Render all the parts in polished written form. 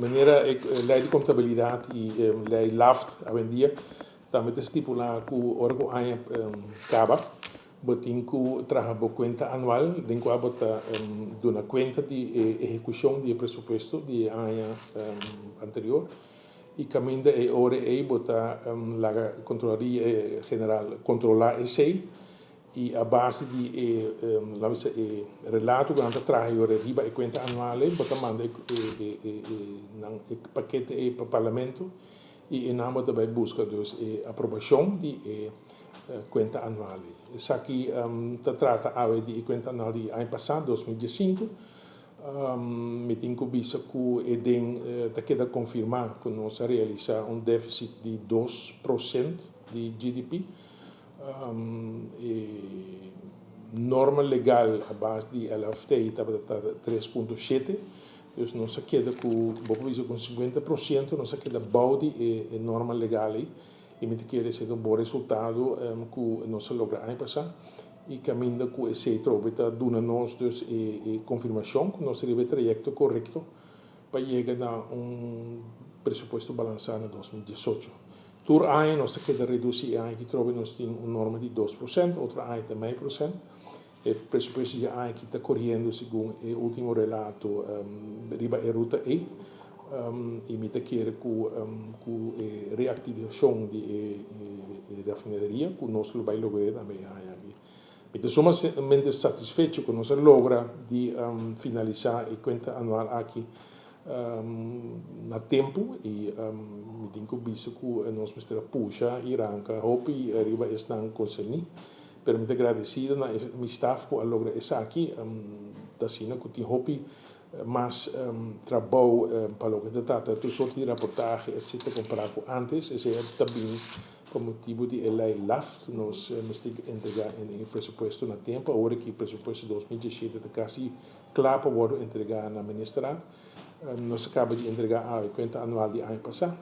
maneira lei de contabilidade e lei LAFT hoje em dia também estipula que o órgão acaba botin que traga a conta anual den que bota uma conta de execução de presupuesto de ano anterior e caminho é hora aí bota a controlaria general controlar esse e a base di relato quando trae ora riba e conta annuale bota manda il pacchetto para o parlamento e in nome daarbij busca dus approvazione di conta annuale. Isso aqui trata di conta annuale di anno passato 2015 mi tinco bisa que da queda confirmar que nós realiza um déficit de 2% de GDP norma legal a base de LFT estava 3,7, dus não se queda com 50%, não se queda balde e norma legal e me quer ser um bom resultado que não se logra ano passado e caminho com esse trobita dona nós dus e confirmação que nós teve trajeto correto para chegar a pressuposto balançado em 2018. Tur ano nós queda reduzir ano que trobe nós tem uma norma de 2%, outra ano de 0,5%. E pressuposto de ano que está correndo segundo o último relato riba e ruta E e me quer com reativação da rafinaria que nós vai lograr também aqui. Então somos satisfeitos que nós logra de finalizar a conta anual aqui na tempo e me digo visto que nós mistura puxa e arranca hope e arriba estão conseguindo pero muito agradecido na mi staff que logra isso aqui da sina que tem hope mais trabalho para logo de data tu sorte de reportagem etc comparado com antes esse é também por motivo de lei LAFT nós entregar em presupuesto na tempo agora que o presupuesto 2017 está quase claro para entregar na ministra nós acaba de entregar a conta anual de ano passado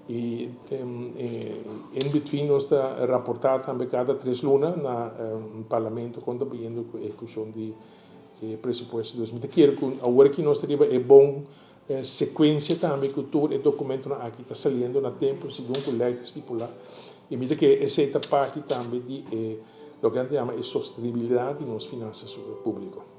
e em between nós está reportado também cada 3 lunas no parlamento quando vindo com a execução de presupuesto 2017 agora que nós temos é bom sequência também que todo o documento aqui está saindo na tempo segundo a lei estipula e me que essa parte também de lo que a gente chama de sostenibilidade nas finanças públicas.